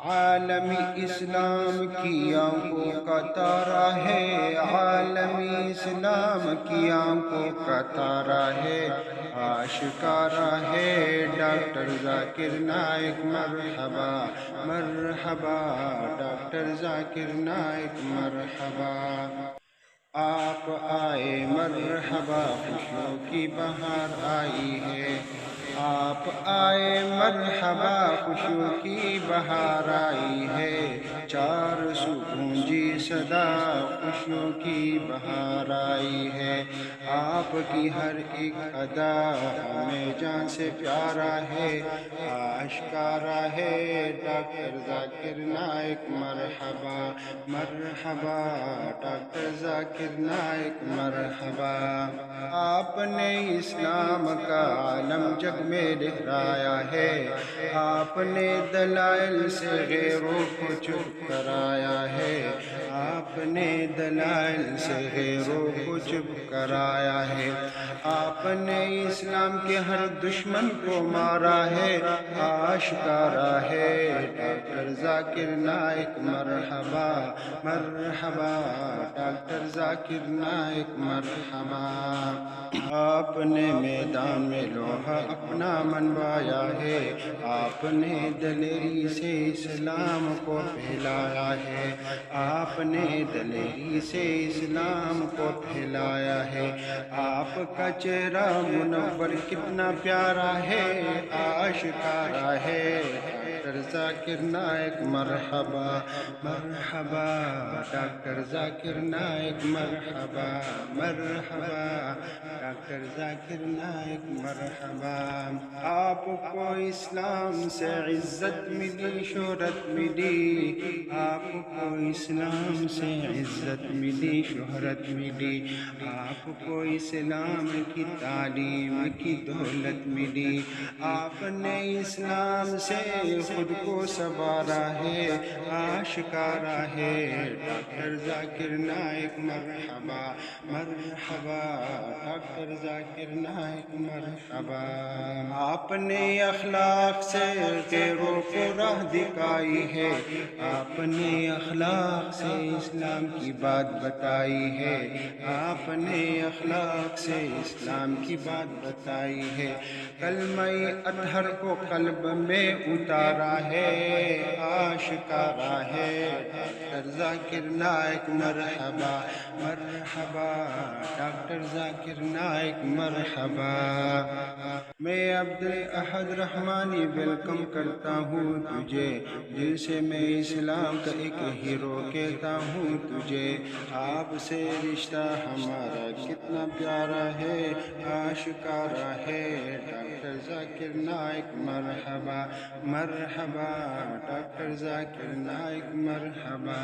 عالمی اسلام کی آنکھوں کا تارا ہے، عالمی اسلام کی آنکھوں کا تارا ہے، آشکارا ہے ڈاکٹر ذاکر نائک مرحبا مرحبا، ڈاکٹر ذاکر نائک مرحبا۔ آپ آئے مرحبا، خوشیوں کی بہار آئی ہے، آپ آئے مرحبا، خوشیوں کی بہار آئی ہے، چار سو گونجی صدا، خوشیوں کی بہار آئی ہے، آپ کی ہر ایک ادا ہمیں جان سے پیارا ہے، آشکارا ہے ڈاکٹر ذاکر نائک مرحبا مرحبا، ڈاکٹر ذاکر نائک مرحبا۔ آپ نے اسلام کا عالم جگ میں لہرایا ہے، آپ نے دلائل سے غیروں کو چپ کرایا ہے، آپ نے دلائل سے غیروں کو چپ کرایا ہے، آپ نے اسلام کے ہر دشمن کو مارا ہے، آشکارا ہے ڈاکٹر ذاکر نائک مرحبا مرحبا، ڈاکٹر ذاکر نائک مرحبا۔ آپ نے میدان میں لوہا اپنا منوایا ہے، آپ نے دلیری سے اسلام کو پھیلایا ہے، آپ نے دلیری سے اسلام کو پھیلایا ہے، آپ کا چہرہ منور کتنا پیارا ہے، آشکارا ہے ڈاکٹر ذاکر نائک مرحبا مرحبا، ڈاکٹر ذاکر نائک مرحبا مرحبا، ڈاکٹر ذاکر نائک مرحبا۔ آپ کو اسلام سے عزت ملی، شہرت ملی، آپ کو اسلام سے عزت ملی، شہرت ملی، آپ کو اسلام کی تعلیم کی دولت ملی، آپ نے اسلام سے خود کو سنوارا ہے، آشکارا ہے ڈاکٹر ذاکر نائک مرحبا مرحبا، ڈاکٹر ذاکر نائک مرحبا۔ آپ نے اخلاق سے غیروں کو راہ دکھائی ہے، آپ نے اخلاق سے اسلام کی بات بتائی ہے، آپ نے اخلاق سے اسلام کی بات بتائی ہے، کلمہ اطہر کو قلب میں اتارا ہے، آشکارا ہے ڈاکٹر ذاکر نائک مرحبا مرحبا، ڈاکٹر ذاکر نائک مرحبا۔ میں عبدالاحد رحمانی ویلکم کرتا ہوں تجھے، دل سے میں اسلام کا ایک ہیرو کہتا ہوں تجھے، آپ سے رشتہ ہمارا کتنا پیارا ہے، آشکارا ہے ڈاکٹر ذاکر نائک مرحبا مرحبا، ڈاکٹر ذاکر نائک مرحبا۔